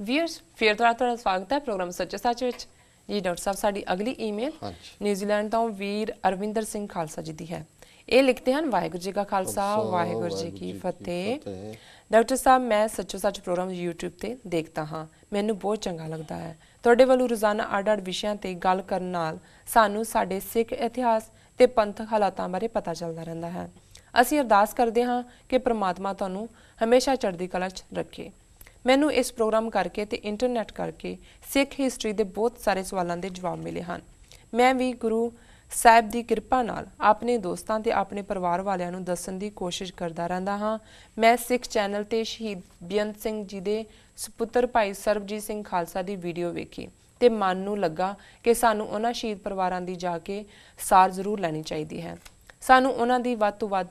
Viewers ਫਿਰ ਤੁਹਾਡਾ ਸਵਾਗਤ ਹੈ ਪ੍ਰੋਗਰਾਮ ਸੱਚੇ ਸੱਚ ਵਿੱਚ। ਜੀ ਡਾਕਟਰ ਸਾਹਿਬ, ਸਾਡੀ ਅਗਲੀ ਈਮੇਲ ਨਿਊਜ਼ੀਲੈਂਡ ਤੋਂ ਵੀਰ ਅਰਵਿੰਦਰ ਸਿੰਘ ਖਾਲਸਾ ਜੀ ਦੀ ਹੈ। ਇਹ ਲਿਖਦੇ ਹਨ, ਵਾਹਿਗੁਰੂ ਜੀ ਕਾ ਖਾਲਸਾ ਵਾਹਿਗੁਰੂ ਜੀ ਕੀ ਫਤਿਹ। ਡਾਕਟਰ ਸਾਹਿਬ, ਮੈਂ ਸੱਚੋ ਸੱਚ ਪ੍ਰੋਗਰਾਮ YouTube ਤੇ ਦੇਖਦਾ ਹਾਂ, ਮੈਨੂੰ ਬਹੁਤ ਚੰਗਾ ਲੱਗਦਾ ਹੈ। ਤੁਹਾਡੇ ਵੱਲੋਂ ਰੋਜ਼ਾਨਾ ਅੱਡ-ਅੱਡ ਵਿਸ਼ਿਆਂ ਤੇ ਗੱਲ ਕਰਨ ਨਾਲ ਸਾਨੂੰ ਸਾਡੇ ਸਿੱਖ ਇਤਿਹਾਸ ਤੇ ਪੰਥਕ ਹਾਲਾਤਾਂ ਬਾਰੇ ਪਤਾ ਚੱਲਦਾ ਰਹਿੰਦਾ ਹੈ। ਅਸੀਂ ਅਰਦਾਸ ਕਰਦੇ ਹਾਂ ਕਿ ਪ੍ਰਮਾਤਮਾ ਤੁਹਾਨੂੰ ਹਮੇਸ਼ਾ ਚੜ੍ਹਦੀ ਕਲਾ 'ਚ ਰੱਖੇ। ਮੈਨੂੰ ਇਸ ਪ੍ਰੋਗਰਾਮ ਕਰਕੇ ਤੇ ਇੰਟਰਨੈਟ ਕਰਕੇ ਸਿੱਖ ਹਿਸਟਰੀ ਦੇ ਬਹੁਤ ਸਾਰੇ ਸਵਾਲਾਂ ਦੇ ਜਵਾਬ ਮਿਲੇ ਹਨ। ਮੈਂ ਵੀ ਗੁਰੂ ਸਾਹਿਬ ਦੀ ਕਿਰਪਾ ਨਾਲ ਆਪਣੇ ਦੋਸਤਾਂ ਤੇ ਆਪਣੇ ਪਰਿਵਾਰ ਵਾਲਿਆਂ ਨੂੰ ਦੱਸਣ ਦੀ ਕੋਸ਼ਿਸ਼ ਕਰਦਾ ਰਹਿੰਦਾ ਹਾਂ। ਮੈਂ ਸਿੱਖ ਚੈਨਲ ਤੇ ਸ਼ਹੀਦ ਬੇਅੰਤ ਸਿੰਘ ਜੀ ਦੇ ਸੁਪੁੱਤਰ ਭਾਈ ਸਰਬਜੀਤ ਸਿੰਘ ਖਾਲਸਾ ਦੀ ਵੀਡੀਓ ਵੇਖੀ ਤੇ ਮਨ ਨੂੰ ਲੱਗਾ ਕਿ ਸਾਨੂੰ ਉਹਨਾਂ ਸ਼ਹੀਦ ਪਰਿਵਾਰਾਂ ਦੀ ਜਾ ਕੇ ਸਾਰ ਜ਼ਰੂਰ ਲੈਣੀ ਚਾਹੀਦੀ ਹੈ। ਸਾਨੂੰ ਉਹਨਾਂ ਦੀ ਵੱਧ ਤੋਂ ਵੱਧ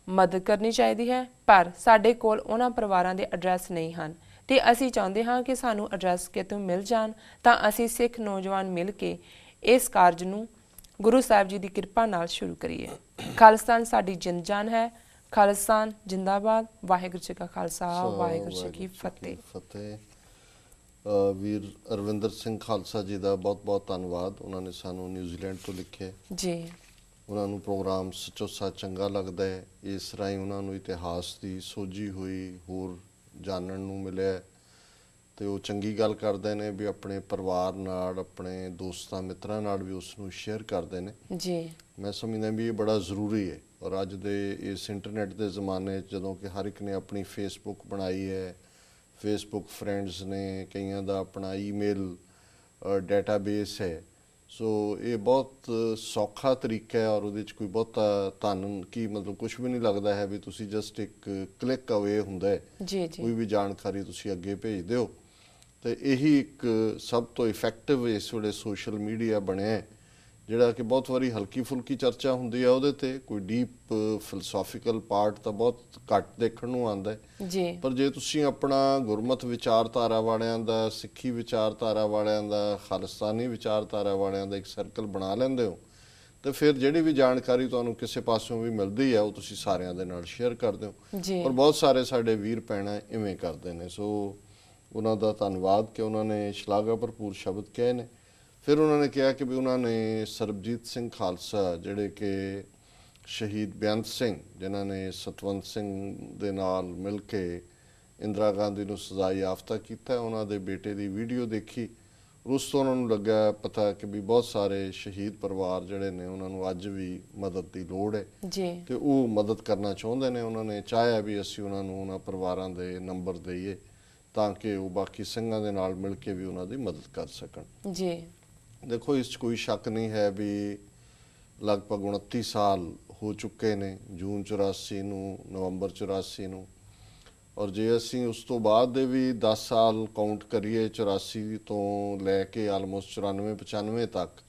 ਮਦਦ ਕਰਨੀ ਚਾਹੀਦੀ ਹੈ, ਪਰ ਸਾਡੇ ਕੋਲ ਉਹਨਾਂ ਪਰਿਵਾਰਾਂ ਦੇ ਐਡਰੈਸ ਨਹੀਂ ਹਨ ਤੇ ਅਸੀਂ ਚਾਹੁੰਦੇ ਹਾਂ ਕਿ ਸਾਨੂੰ ਐਡਰੈਸ ਕਿਤੋਂ ਮਿਲ ਜਾਣ ਤਾਂ ਅਸੀਂ ਸਿੱਖ ਨੌਜਵਾਨ ਮਿਲ ਕੇ ਇਸ ਕਾਰਜ ਨੂੰ ਗੁਰੂ ਸਾਹਿਬ ਜੀ ਦੀ ਕਿਰਪਾ ਨਾਲ ਸ਼ੁਰੂ ਕਰੀਏ। ਖਾਲਿਸਤਾਨ ਸਾਡੀ ਜਿੰਦ ਜਾਨ ਹੈ। ਖਾਲਿਸਤਾਨ ਜਿੰਦਾਬਾਦ। ਵਾਹਿਗੁਰੂ ਜੀ ਕਾ ਖਾਲਸਾ ਵਾਹਿਗੁਰੂ ਜੀ ਕੀ ਫਤਿਹ। ਵੀਰ ਅਰਵਿੰਦਰ ਸਿੰਘ ਖਾਲਸਾ ਜੀ ਦਾ ਬਹੁਤ ਬਹੁਤ ਧੰਨਵਾਦ। ਉਹਨਾਂ ਨੇ ਸਾਨੂੰ ਨਿਊਜ਼ੀਲੈਂਡ ਤੋਂ ਲਿਖਿਆ ਜੀ। ਉਹਨਾਂ ਨੂੰ ਪ੍ਰੋਗਰਾਮ ਸੱਚੋ ਸੱਚ ਚੰਗਾ ਲੱਗਦਾ ਹੈ। ਇਸ ਰਾਹੀਂ ਉਹਨਾਂ ਨੂੰ ਇਤਿਹਾਸ ਦੀ ਸੋਝੀ ਹੋਈ ਹੋਰ ਜਾਣਨ ਨੂੰ ਮਿਲਿਆ ਤੇ ਉਹ ਚੰਗੀ ਗੱਲ ਕਰਦੇ ਨੇ ਵੀ ਆਪਣੇ ਪਰਿਵਾਰ ਨਾਲ, ਆਪਣੇ ਦੋਸਤਾਂ ਮਿੱਤਰਾਂ ਨਾਲ ਵੀ ਉਸ ਨੂੰ ਸ਼ੇਅਰ ਕਰਦੇ ਨੇ ਜੀ। ਮੈਂ ਸਮਝਦਾ ਵੀ ਇਹ ਬੜਾ ਜ਼ਰੂਰੀ ਹੈ। ਔਰ ਅੱਜ ਦੇ ਇਸ ਇੰਟਰਨੈਟ ਦੇ ਜ਼ਮਾਨੇ 'ਚ ਜਦੋਂ ਕਿ ਹਰ ਇੱਕ ਨੇ ਆਪਣੀ ਫੇਸਬੁੱਕ ਬਣਾਈ ਹੈ, ਫੇਸਬੁੱਕ ਫਰੈਂਡਸ ਨੇ, ਕਈਆਂ ਦਾ ਆਪਣਾ ਈਮੇਲ ਡੇਟਾਬੇਸ ਹੈ, ਸੋ ਇਹ ਬਹੁਤ ਸੌਖਾ ਤਰੀਕਾ ਹੈ ਔਰ ਉਹਦੇ 'ਚ ਕੋਈ ਬਹੁਤਾ ਧਨ ਕੀ ਮਤਲਬ ਕੁਛ ਵੀ ਨਹੀਂ ਲੱਗਦਾ ਹੈ ਵੀ ਤੁਸੀਂ ਜਸਟ ਇੱਕ ਕਲਿੱਕ ਅਵੇ ਹੁੰਦਾ ਹੈ ਕੋਈ ਵੀ ਜਾਣਕਾਰੀ ਤੁਸੀਂ ਅੱਗੇ ਭੇਜ ਦਿਓ। ਤੇ ਇਹੀ ਇੱਕ ਸਭ ਤੋਂ ਇਫੈਕਟਿਵ ਇਸ ਵੇਲੇ ਸੋਸ਼ਲ ਮੀਡੀਆ ਬਣਿਆ ਜਿਹੜਾ ਕਿ ਬਹੁਤ ਵਾਰੀ ਹਲਕੀ ਫੁਲਕੀ ਚਰਚਾ ਹੁੰਦੀ ਹੈ ਉਹਦੇ ਤੇ, ਕੋਈ ਡੀਪ ਫਿਲਸੋਫੀਕਲ ਪਾਰਟ ਤਾਂ ਬਹੁਤ ਘੱਟ ਦੇਖਣ ਨੂੰ ਆਉਂਦਾ ਹੈ। ਪਰ ਜੇ ਤੁਸੀਂ ਆਪਣਾ ਗੁਰਮਤ ਵਿਚਾਰਧਾਰਾ ਵਾਲਿਆਂ ਦਾ, ਸਿੱਖੀ ਵਿਚਾਰਧਾਰਾ ਵਾਲਿਆਂ ਦਾ, ਖਾਲਿਸਤਾਨੀ ਵਿਚਾਰਧਾਰਾ ਵਾਲਿਆਂ ਦਾ ਇੱਕ ਸਰਕਲ ਬਣਾ ਲੈਂਦੇ ਹੋ ਤੇ ਫਿਰ ਜਿਹੜੀ ਵੀ ਜਾਣਕਾਰੀ ਤੁਹਾਨੂੰ ਕਿਸੇ ਪਾਸੋਂ ਵੀ ਮਿਲਦੀ ਹੈ ਉਹ ਤੁਸੀਂ ਸਾਰਿਆਂ ਦੇ ਨਾਲ ਸ਼ੇਅਰ ਕਰਦੇ ਹੋ। ਔਰ ਬਹੁਤ ਸਾਰੇ ਸਾਡੇ ਵੀਰ ਭੈਣਾਂ ਇਵੇਂ ਕਰਦੇ ਨੇ, ਸੋ ਉਹਨਾਂ ਦਾ ਧੰਨਵਾਦ ਕਿ ਉਹਨਾਂ ਨੇ ਸ਼ਲਾਘਾ ਭਰਪੂਰ ਸ਼ਬਦ ਕਹੇ ਨੇ। ਫਿਰ ਉਹਨਾਂ ਨੇ ਕਿਹਾ ਕਿ ਵੀ ਉਹਨਾਂ ਨੇ ਸਰਬਜੀਤ ਸਿੰਘ ਖਾਲਸਾ ਜਿਹੜੇ ਕਿ ਸ਼ਹੀਦ ਬੇਅੰਤ ਸਿੰਘ ਜਿਨ੍ਹਾਂ ਨੇ ਸਤਵੰਤ ਸਿੰਘ ਦੇ ਨਾਲ ਮਿਲ ਕੇ ਇੰਦਰਾ ਗਾਂਧੀ ਨੂੰ ਸਜ਼ਾ ਯਾਫਤਾ ਕੀਤਾ, ਉਹਨਾਂ ਦੇ ਬੇਟੇ ਦੀ ਵੀਡੀਓ ਦੇਖੀ। ਉਸ ਤੋਂ ਉਹਨਾਂ ਨੂੰ ਲੱਗਾ ਪਤਾ ਕਿ ਵੀ ਬਹੁਤ ਸਾਰੇ ਸ਼ਹੀਦ ਪਰਿਵਾਰ ਜਿਹੜੇ ਨੇ ਉਹਨਾਂ ਨੂੰ ਅੱਜ ਵੀ ਮਦਦ ਦੀ ਲੋੜ ਹੈ ਤੇ ਉਹ ਮਦਦ ਕਰਨਾ ਚਾਹੁੰਦੇ ਨੇ। ਉਹਨਾਂ ਨੇ ਚਾਹਿਆ ਵੀ ਅਸੀਂ ਉਹਨਾਂ ਨੂੰ ਉਹਨਾਂ ਪਰਿਵਾਰਾਂ ਦੇ ਨੰਬਰ ਦੇਈਏ ਤਾਂ ਕਿ ਉਹ ਬਾਕੀ ਸਿੰਘਾਂ ਦੇ ਨਾਲ ਮਿਲ ਕੇ ਵੀ ਉਹਨਾਂ ਦੀ ਮਦਦ ਕਰ ਸਕਣ। ਜੀ ਦੇਖੋ, ਇਸ 'ਚ ਕੋਈ ਸ਼ੱਕ ਨਹੀਂ ਹੈ ਵੀ ਲਗਭਗ 29 ਸਾਲ ਹੋ ਚੁੱਕੇ ਨੇ, ਜੂਨ 84 ਨੂੰ, ਨਵੰਬਰ 84 ਨੂੰ, ਔਰ ਜੇ ਅਸੀਂ ਉਸ ਤੋਂ ਬਾਅਦ ਦੇ ਵੀ 10 ਸਾਲ ਕਾਊਂਟ ਕਰੀਏ 84 ਤੋਂ ਲੈ ਕੇ ਆਲਮੋਸਟ 94-95 ਤੱਕ,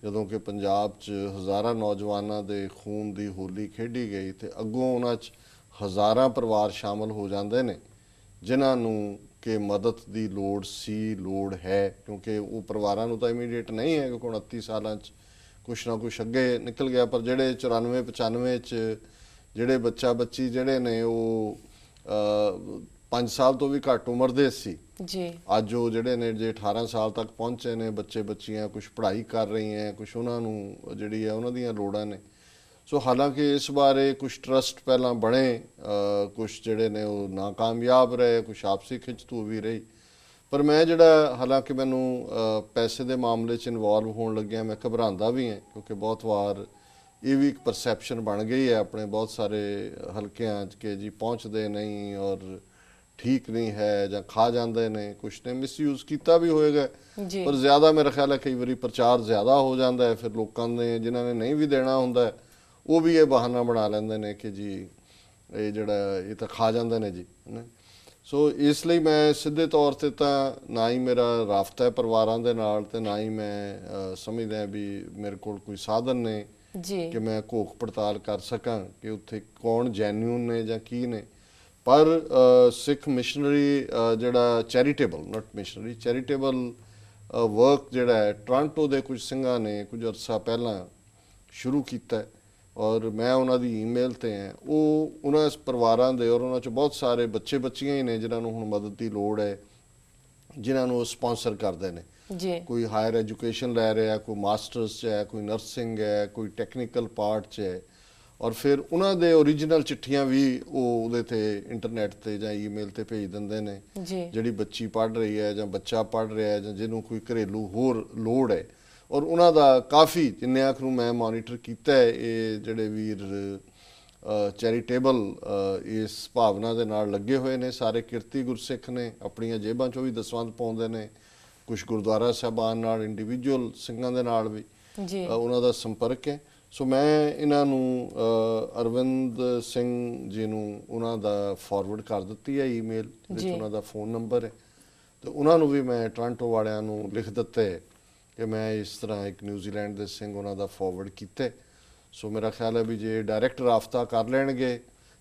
ਜਦੋਂ ਕਿ ਪੰਜਾਬ 'ਚ ਹਜ਼ਾਰਾਂ ਨੌਜਵਾਨਾਂ ਦੇ ਖੂਨ ਦੀ ਹੋਲੀ ਖੇਡੀ ਗਈ ਤੇ ਅੱਗੋਂ ਉਹਨਾਂ 'ਚ ਹਜ਼ਾਰਾਂ ਪਰਿਵਾਰ ਸ਼ਾਮਲ ਹੋ ਜਾਂਦੇ ਨੇ ਜਿਨ੍ਹਾਂ ਨੂੰ ਕਿ ਮਦਦ ਦੀ ਲੋੜ ਸੀ, ਲੋੜ ਹੈ, ਕਿਉਂਕਿ ਉਹ ਪਰਿਵਾਰਾਂ ਨੂੰ ਤਾਂ ਇਮੀਡੀਏਟ ਨਹੀਂ ਹੈ ਕਿਉਂਕਿ 29 ਸਾਲਾਂ 'ਚ ਕੁਛ ਨਾ ਕੁਛ ਅੱਗੇ ਨਿਕਲ ਗਿਆ। ਪਰ ਜਿਹੜੇ 94-95 'ਚ ਜਿਹੜੇ ਬੱਚਾ ਬੱਚੀ ਜਿਹੜੇ ਨੇ ਉਹ 5 ਸਾਲ ਤੋਂ ਵੀ ਘੱਟ ਉਮਰ ਦੇ ਸੀ, ਅੱਜ ਉਹ ਜਿਹੜੇ ਨੇ ਜੇ 18 ਸਾਲ ਤੱਕ ਪਹੁੰਚੇ ਨੇ ਬੱਚੇ ਬੱਚੀਆਂ, ਕੁਛ ਪੜ੍ਹਾਈ ਕਰ ਰਹੀਆਂ, ਕੁਛ ਉਹਨਾਂ ਨੂੰ ਜਿਹੜੀ ਹੈ ਉਹਨਾਂ ਦੀਆਂ ਲੋੜਾਂ ਨੇ। ਸੋ ਹਾਲਾਂਕਿ ਇਸ ਬਾਰੇ ਕੁਛ ਟਰਸਟ ਪਹਿਲਾਂ ਬਣੇ, ਕੁਛ ਜਿਹੜੇ ਨੇ ਉਹ ਨਾਕਾਮਯਾਬ ਰਹੇ, ਕੁਛ ਆਪਸੀ ਖਿੱਚਤੂ ਵੀ ਰਹੀ। ਪਰ ਮੈਂ ਜਿਹੜਾ ਹਾਲਾਂਕਿ ਮੈਨੂੰ ਪੈਸੇ ਦੇ ਮਾਮਲੇ 'ਚ ਇਨਵੋਲਵ ਹੋਣ ਲੱਗਿਆ ਮੈਂ ਘਬਰਾਉਂਦਾ ਵੀ ਹਾਂ ਕਿਉਂਕਿ ਬਹੁਤ ਵਾਰ ਇਹ ਵੀ ਇੱਕ ਪਰਸੈਪਸ਼ਨ ਬਣ ਗਈ ਹੈ ਆਪਣੇ ਬਹੁਤ ਸਾਰੇ ਹਲਕਿਆਂ 'ਚ ਕਿ ਜੀ ਪਹੁੰਚਦੇ ਨਹੀਂ ਔਰ ਠੀਕ ਨਹੀਂ ਹੈ ਜਾਂ ਖਾ ਜਾਂਦੇ ਨੇ, ਕੁਛ ਨੇ ਮਿਸਯੂਜ਼ ਕੀਤਾ ਵੀ ਹੋਏਗਾ। ਪਰ ਜ਼ਿਆਦਾ ਮੇਰਾ ਖਿਆਲ ਹੈ ਕਈ ਵਾਰੀ ਪ੍ਰਚਾਰ ਜ਼ਿਆਦਾ ਹੋ ਜਾਂਦਾ ਹੈ, ਫਿਰ ਲੋਕਾਂ ਨੇ ਜਿਨ੍ਹਾਂ ਨੇ ਨਹੀਂ ਵੀ ਦੇਣਾ ਹੁੰਦਾ ਉਹ ਵੀ ਇਹ ਬਹਾਨਾ ਬਣਾ ਲੈਂਦੇ ਨੇ ਕਿ ਜੀ ਇਹ ਜਿਹੜਾ ਇਹ ਤਾਂ ਖਾ ਜਾਂਦੇ ਨੇ ਜੀ। ਸੋ ਇਸ ਲਈ ਮੈਂ ਸਿੱਧੇ ਤੌਰ 'ਤੇ ਤਾਂ ਨਾ ਹੀ ਮੇਰਾ ਰਾਬਤਾ ਹੈ ਪਰਿਵਾਰਾਂ ਦੇ ਨਾਲ ਤੇ ਨਾ ਹੀ ਮੈਂ ਸਮਝਦਾ ਵੀ ਮੇਰੇ ਕੋਲ ਕੋਈ ਸਾਧਨ ਨੇ ਕਿ ਮੈਂ ਘੋਖ ਪੜਤਾਲ ਕਰ ਸਕਾਂ ਕਿ ਉੱਥੇ ਕੌਣ ਜੈਨੂਨ ਨੇ ਜਾਂ ਕੀ ਨੇ। ਪਰ ਸਿੱਖ ਮਿਸ਼ਨਰੀ ਜਿਹੜਾ ਚੈਰੀਟੇਬਲ, ਨਾਟ ਮਿਸ਼ਨਰੀ, ਚੈਰੀਟੇਬਲ ਵਰਕ ਜਿਹੜਾ ਹੈ ਟੋਰਾਂਟੋ ਦੇ ਕੁਝ ਸਿੰਘਾਂ ਨੇ ਕੁਝ ਅਰਸਾ ਪਹਿਲਾਂ ਸ਼ੁਰੂ ਕੀਤਾ ਔਰ ਮੈਂ ਉਹਨਾਂ ਦੀ ਈਮੇਲ 'ਤੇ ਹੈ। ਉਹ ਉਹਨਾਂ ਪਰਿਵਾਰਾਂ ਦੇ ਔਰ ਉਹਨਾਂ 'ਚ ਬਹੁਤ ਸਾਰੇ ਬੱਚੇ ਬੱਚੀਆਂ ਹੀ ਨੇ ਜਿਨ੍ਹਾਂ ਨੂੰ ਹੁਣ ਮਦਦ ਦੀ ਲੋੜ ਹੈ। ਜਿਨ੍ਹਾਂ ਨੂੰ ਸਪਾਂਸਰ ਕਰਦੇ ਨੇ। ਜੀ ਕੋਈ ਹਾਇਰ ਐਜੂਕੇਸ਼ਨ ਲੈ ਰਿਹਾ, ਕੋਈ ਮਾਸਟਰਸ 'ਚ ਹੈ, ਕੋਈ ਨਰਸਿੰਗ ਹੈ, ਕੋਈ ਟੈਕਨੀਕਲ ਪਾਰਟ 'ਚ ਹੈ, ਔਰ ਫਿਰ ਉਹਨਾਂ ਦੇ ਓਰੀਜਨਲ ਚਿੱਠੀਆਂ ਵੀ ਉਹ ਉਹਦੇ ਤੇ ਇੰਟਰਨੈਟ ਤੇ ਜਾਂ ਈਮੇਲ ਤੇ ਭੇਜ ਦਿੰਦੇ ਨੇ। ਜੀ ਜਿਹੜੀ ਬੱਚੀ ਪੜ੍ਹ ਰਹੀ ਹੈ ਜਾਂ ਬੱਚਾ ਪੜ੍ਹ ਰਿਹਾ ਹੈ ਜਾਂ ਜਿਹਨੂੰ ਕੋਈ ਘਰੇਲੂ ਹੋਰ ਲੋੜ ਹੈ, ਔਰ ਉਹਨਾਂ ਦਾ ਕਾਫੀ ਜਿੰਨਿਆਂ ਨੂੰ ਮੈਂ ਮੋਨੀਟਰ ਕੀਤਾ ਹੈ, ਇਹ ਜਿਹੜੇ ਵੀਰ ਚੈਰੀਟੇਬਲ ਇਸ ਭਾਵਨਾ ਦੇ ਨਾਲ ਲੱਗੇ ਹੋਏ ਨੇ। ਸਾਰੇ ਕਿਰਤੀ ਗੁਰਸਿੱਖ ਨੇ, ਆਪਣੀਆਂ ਜੇਬਾਂ 'ਚੋਂ ਵੀ ਦਸਵੰਧ ਪਾਉਂਦੇ ਨੇ, ਕੁਝ ਗੁਰਦੁਆਰਾ ਸਾਹਿਬਾਨ ਨਾਲ, ਇੰਡੀਵਿਜੂਅਲ ਸਿੰਘਾਂ ਦੇ ਨਾਲ ਵੀ ਜੀ ਉਹਨਾਂ ਦਾ ਸੰਪਰਕ ਹੈ। ਸੋ ਮੈਂ ਇਹਨਾਂ ਨੂੰ ਅਰਵਿੰਦ ਸਿੰਘ ਜੀ ਨੂੰ ਉਹਨਾਂ ਦਾ ਫਾਰਵਰਡ ਕਰ ਦਿੱਤੀ ਹੈ ਈਮੇਲ, ਜਿਹਦੇ 'ਚ ਉਹਨਾਂ ਦਾ ਫੋਨ ਨੰਬਰ ਹੈ, ਤੇ ਉਹਨਾਂ ਨੂੰ ਵੀ ਮੈਂ ਟੋਰਾਂਟੋ ਵਾਲਿਆਂ ਨੂੰ ਲਿਖ ਦਿੱਤਾ ਹੈ ਕਿ ਮੈਂ ਇਸ ਤਰ੍ਹਾਂ ਇੱਕ ਨਿਊਜ਼ੀਲੈਂਡ ਦੇ ਸਿੰਘ ਉਹਨਾਂ ਦਾ ਫਾਰਵਰਡ ਕੀਤੇ। ਸੋ ਮੇਰਾ ਖਿਆਲ ਹੈ ਵੀ ਜੇ ਡਾਇਰੈਕਟ ਰਾਬਤਾ ਕਰ ਲੈਣਗੇ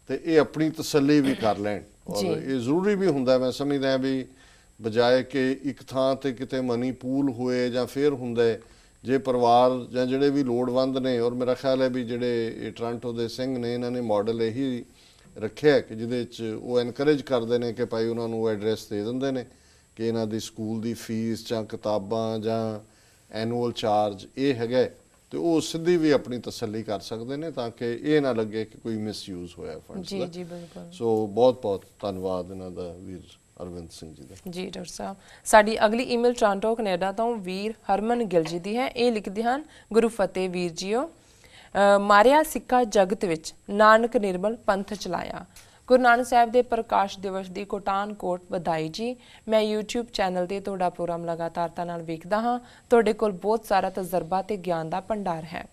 ਤੇ ਇਹ ਆਪਣੀ ਤਸੱਲੀ ਵੀ ਕਰ ਲੈਣ, ਔਰ ਇਹ ਜ਼ਰੂਰੀ ਵੀ ਹੁੰਦਾ। ਮੈਂ ਸਮਝਦਾ ਵੀ ਬਜਾਏ ਕਿ ਇੱਕ ਥਾਂ ਤੇ ਕਿਤੇ ਮਨੀ ਪੂਲ ਹੋਏ ਜਾਂ ਫਿਰ ਹੁੰਦਾ, ਜੇ ਪਰਿਵਾਰ ਜਾਂ ਜਿਹੜੇ ਵੀ ਲੋੜਵੰਦ ਨੇ, ਔਰ ਮੇਰਾ ਖਿਆਲ ਹੈ ਵੀ ਜਿਹੜੇ ਇਹ ਟੋਰਾਂਟੋ ਦੇ ਸਿੰਘ ਨੇ, ਇਹਨਾਂ ਨੇ ਮਾਡਲ ਇਹੀ ਰੱਖਿਆ ਕਿ ਜਿਹਦੇ 'ਚ ਉਹ ਐਨਕਰੇਜ ਕਰਦੇ ਨੇ ਕਿ ਭਾਈ ਉਹਨਾਂ ਨੂੰ ਐਡਰੈਸ ਦੇ ਦਿੰਦੇ ਨੇ ਕਿ ਇਹਨਾਂ ਦੀ ਸਕੂਲ ਦੀ ਫੀਸ ਜਾਂ ਕਿਤਾਬਾਂ ਜਾਂ ਐਨੂਅਲ ਚਾਰਜ ਇਹ ਹੈਗਾ, ਤੇ ਉਹ ਸਿੱਧੀ ਵੀ ਆਪਣੀ ਤਸੱਲੀ ਕਰ ਸਕਦੇ ਨੇ ਤਾਂ ਕਿ ਇਹ ਨਾ ਲੱਗੇ ਕਿ ਕੋਈ ਮਿਸਯੂਜ਼ ਹੋਇਆ ਫੰਡਸ ਦਾ। ਜੀ ਜੀ ਬਿਲਕੁਲ। ਸੋ ਬਹੁਤ ਬਹੁਤ ਧੰਨਵਾਦ ਇਹਨਾਂ ਦਾ ਵੀਰ ਅਰਵਿੰਦ ਸਿੰਘ ਜੀ ਦਾ। ਜੀ ਡਾਕਟਰ ਸਾਹਿਬ, ਸਾਡੀ ਅਗਲੀ ਈਮੇਲ ਟੋਰਾਂਟੋ ਕੈਨੇਡਾ ਤੋਂ ਵੀਰ ਹਰਮਨ ਗਿੱਲ ਜੀ ਦੀ ਹੈ। ਇਹ ਲਿਖਦੇ ਹਨ, ਗੁਰੂ ਫਤਿਹ ਵੀਰ ਜੀਓ। ਮਾਰਿਆ ਸਿੱਕਾ ਜਗਤ ਵਿੱਚ ਨਾਨਕ ਨਿਰਮਲ ਪੰਥ ਚਲਾਇਆ। ਗੁਰੂ ਨਾਨਕ ਸਾਹਿਬ ਦੇ ਪ੍ਰਕਾਸ਼ ਦਿਵਸ ਦੀ ਕੋਟਾਨਕੋਟ ਵਧਾਈ ਜੀ। ਮੈਂ YouTube ਚੈਨਲ ਤੇ ਤੁਹਾਡਾ ਪ੍ਰੋਗਰਾਮ ਲਗਾਤਾਰਤਾ ਨਾਲ ਵੇਖਦਾ ਹਾਂ। ਤੁਹਾਡੇ ਕੋਲ ਬਹੁਤ ਸਾਰਾ ਤਜਰਬਾ ਤੇ ਗਿਆਨ ਦਾ ਭੰਡਾਰ ਹੈ।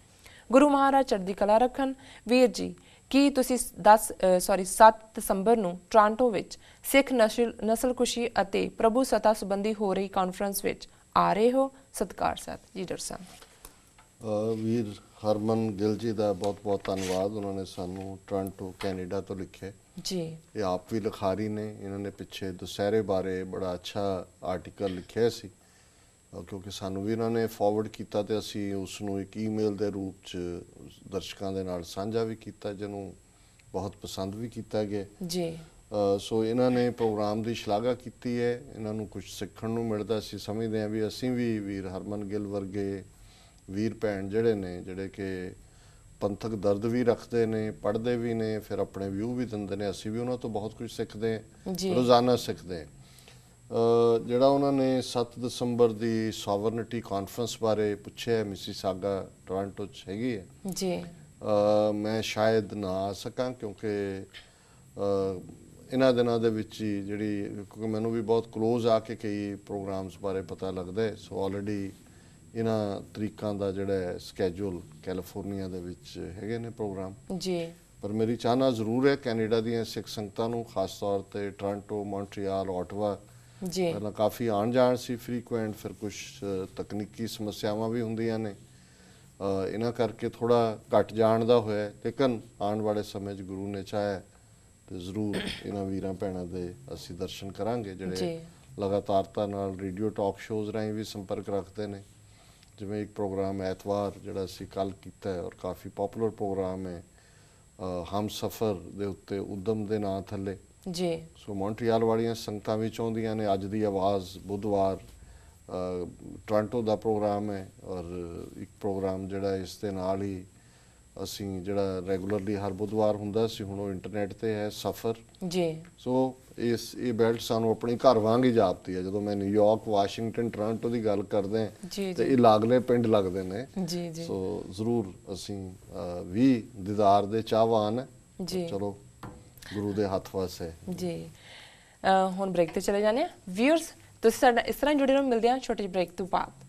ਗੁਰੂ ਮਹਾਰਾਜ ਚੜ੍ਹਦੀ ਕਲਾ ਰੱਖਣ। ਵੀਰ ਜੀ, ਕੀ ਤੁਸੀਂ 7 ਦਸੰਬਰ ਨੂੰ ਟੋਰਾਂਟੋ ਵਿੱਚ ਸਿੱਖ ਨਸਲਕੁਸ਼ੀ ਅਤੇ ਪ੍ਰਭੂ ਸਤਾ ਸੰਬੰਧੀ ਹੋ ਰਹੀ ਕਾਨਫਰੰਸ ਵਿੱਚ ਆ ਰਹੇ ਹੋ? ਸਤਿਕਾਰ ਸਤ। ਜੀ ਡਾਕਟਰ ਸਾਹਿਬ। ਵੀਰ ਹਰਮਨ ਗਿੱਲ ਜੀ ਦਾ ਬਹੁਤ ਬਹੁਤ ਧੰਨਵਾਦ। ਉਹਨਾਂ ਨੇ ਸਾਨੂੰ ਟੋਰਾਂਟੋ ਕੈਨੇਡਾ ਤੋਂ ਲਿਖਿਆ ਜੀ। ਇਹ ਆਪ ਵੀ ਲਿਖਾਰੀ ਨੇ। ਇਹਨਾਂ ਨੇ ਪਿੱਛੇ ਦੁਸਹਿਰੇ ਬਾਰੇ ਬੜਾ ਅੱਛਾ ਆਰਟੀਕਲ ਲਿਖਿਆ ਸੀ, ਕਿਉਂਕਿ ਸਾਨੂੰ ਵੀ ਇਹਨਾਂ ਨੇ ਫਾਰਵਰਡ ਕੀਤਾ ਤੇ ਅਸੀਂ ਉਸ ਨੂੰ ਇੱਕ ਈਮੇਲ ਦੇ ਰੂਪ 'ਚ ਦਰਸ਼ਕਾਂ ਦੇ ਨਾਲ ਸਾਂਝਾ ਵੀ ਕੀਤਾ, ਜਿਹਨੂੰ ਬਹੁਤ ਪਸੰਦ ਵੀ ਕੀਤਾ ਗਿਆ ਜੀ। ਸੋ ਇਹਨਾਂ ਨੇ ਪ੍ਰੋਗਰਾਮ ਦੀ ਸ਼ਲਾਘਾ ਕੀਤੀ ਹੈ। ਇਹਨਾਂ ਨੂੰ ਕੁਝ ਸਿੱਖਣ ਨੂੰ ਮਿਲਦਾ। ਅਸੀਂ ਸਮਝਦੇ ਹਾਂ ਵੀ ਅਸੀਂ ਵੀ ਵੀਰ ਹਰਮਨ ਗਿੱਲ ਵਰਗੇ ਵੀਰ ਭੈਣ ਜਿਹੜੇ ਨੇ, ਜਿਹੜੇ ਕਿ ਪੰਥਕ ਦਰਦ ਵੀ ਰੱਖਦੇ ਨੇ, ਪੜ੍ਹਦੇ ਵੀ ਨੇ, ਫਿਰ ਆਪਣੇ ਵਿਊ ਵੀ ਦਿੰਦੇ ਨੇ, ਅਸੀਂ ਵੀ ਉਹਨਾਂ ਤੋਂ ਬਹੁਤ ਕੁਝ ਸਿੱਖਦੇ ਹਾਂ, ਰੋਜ਼ਾਨਾ ਸਿੱਖਦੇ ਹਾਂ। ਜਿਹੜਾ ਉਹਨਾਂ ਨੇ 7 ਦਸੰਬਰ ਦੀ ਸੋਵਰਨਿਟੀ ਕਾਨਫਰੰਸ ਬਾਰੇ ਪੁੱਛਿਆ, ਮਿਸੀਸਾਗਾ ਟੋਰਾਂਟੋ 'ਚ ਹੈਗੀ ਹੈ ਜੀ। ਮੈਂ ਸ਼ਾਇਦ ਨਾ ਆ ਸਕਾਂ ਕਿਉਂਕਿ ਇਹਨਾਂ ਦਿਨਾਂ ਦੇ ਵਿੱਚ ਹੀ ਜਿਹੜੀ, ਕਿਉਂਕਿ ਮੈਨੂੰ ਵੀ ਬਹੁਤ ਕਲੋਜ਼ ਆ ਕੇ ਕਈ ਪ੍ਰੋਗਰਾਮਸ ਬਾਰੇ ਪਤਾ ਲੱਗਦਾ ਹੈ। ਸੋ ਆਲਰੇਡੀ ਇਹਨਾਂ ਤਰੀਕਾਂ ਦਾ ਜਿਹੜਾ ਸਕੈਜੂਲ ਕੈਲੀਫੋਰਨੀਆ ਦੇ ਵਿੱਚ ਹੈਗੇ ਨੇ ਪ੍ਰੋਗਰਾਮ ਜੀ। ਪਰ ਮੇਰੀ ਚਾਹਨਾ ਜ਼ਰੂਰ ਹੈ ਕੈਨੇਡਾ ਦੀਆਂ ਸਿੱਖ ਸੰਗਤਾਂ ਨੂੰ, ਖਾਸ ਤੌਰ ਤੇ ਟੋਰਾਂਟੋ, ਮੌਂਟਰੀਆਲ, ਓਟਵਾ ਜੀ ਪਹਿਲਾਂ ਕਾਫੀ ਆਉਣ ਜਾਣ ਸੀ ਫ੍ਰੀਕੁਐਂਟ, ਫਿਰ ਕੁਝ ਤਕਨੀਕੀ ਸਮੱਸਿਆਵਾਂ ਵੀ ਹੁੰਦੀਆਂ ਨੇ, ਇਹਨਾਂ ਕਰਕੇ ਥੋੜਾ ਘੱਟ ਜਾਣ ਦਾ ਹੋਇਆ। ਲੇਕਿਨ ਆਉਣ ਵਾਲੇ ਸਮੇਂ 'ਚ ਗੁਰੂ ਨੇ ਚਾਹਿਆ ਤੇ ਜ਼ਰੂਰ ਇਹਨਾਂ ਵੀਰਾਂ ਭੈਣਾਂ ਦੇ ਅਸੀਂ ਦਰਸ਼ਨ ਕਰਾਂਗੇ, ਜਿਹੜੇ ਲਗਾਤਾਰਤਾ ਨਾਲ ਰੇਡੀਓ ਟਾਕ ਸ਼ੋਜ਼ ਰਾਹੀਂ ਵੀ ਸੰਪਰਕ ਰੱਖਦੇ ਨੇ। ਜਿਵੇਂ ਇੱਕ ਪ੍ਰੋਗਰਾਮ ਐਤਵਾਰ ਜਿਹੜਾ ਅਸੀਂ ਕੱਲ੍ਹ ਕੀਤਾ ਹੈ ਔਰ ਕਾਫੀ ਪਪੂਲਰ ਪ੍ਰੋਗਰਾਮ ਹੈ, ਹਮ ਸਫਰ ਦੇ ਉੱਤੇ ਉਦਮ ਦੇ ਨਾਂ ਥੱਲੇ ਜੀ। ਸੋ ਮੌਂਟਰੀਆਲ ਵਾਲੀਆਂ ਸੰਗਤਾਂ ਵੀ ਚਾਹੁੰਦੀਆਂ ਨੇ। ਅੱਜ ਦੀ ਆਵਾਜ਼ ਬੁੱਧਵਾਰ ਟੋਰਾਂਟੋ ਦਾ ਪ੍ਰੋਗਰਾਮ ਹੈ, ਔਰ ਇੱਕ ਪ੍ਰੋਗਰਾਮ ਜਿਹੜਾ ਇਸ ਦੇ ਨਾਲ ਹੀ ਅਸੀਂ ਜਿਹੜਾ ਰੈਗੂਲਰਲੀ ਹਰ ਬੁੱਧਵਾਰ ਹੁੰਦਾ ਸੀ, ਹੁਣ ਉਹ ਇੰਟਰਨੈਟ ਤੇ ਹੈ, ਸਫਰ ਜੀ। ਸੋ ਇਹ ਬੈਲਟ ਸਾਨੂੰ ਆਪਣੀ ਘਰ ਵਾਂਗ ਹੀ ਜਾਪਦੀ ਹੈ। ਜਦੋਂ ਮੈਂ ਨਿਊਯਾਰਕ, ਵਾਸ਼ਿੰਗਟਨ, ਟੋਰਾਂਟੋ ਦੀ ਗੱਲ ਕਰਦੇ ਤੇ ਇਹ ਲਾਗਲੇ ਪਿੰਡ ਲੱਗਦੇ ਨੇ ਜੀ। ਸੋ ਜ਼ਰੂਰ ਅਸੀਂ ਵੀ ਦੀਦਾਰ ਦੇ ਚਾਹਵਾਨ ਜੀ। ਚਲੋ ਗੁਰੂ ਦੇ ਹੱਥ ਵਾਸੇ ਜੀ। ਹੁਣ ਬ੍ਰੇਕ ਤੇ ਚਲੇ ਜਾਂਦੇ ਹਾਂ। ਵਿਊਅਰਸ, ਤੁਸੀਂ ਸਾਡਾ ਇਸ ਤਰ੍ਹਾਂ ਜੁੜੇ ਰਹੋ। ਮਿਲਦੇ ਹਾਂ ਛੋਟੇ ਜਿਹੇ ਬ੍ਰੇਕ ਤੋਂ ਬਾਅਦ।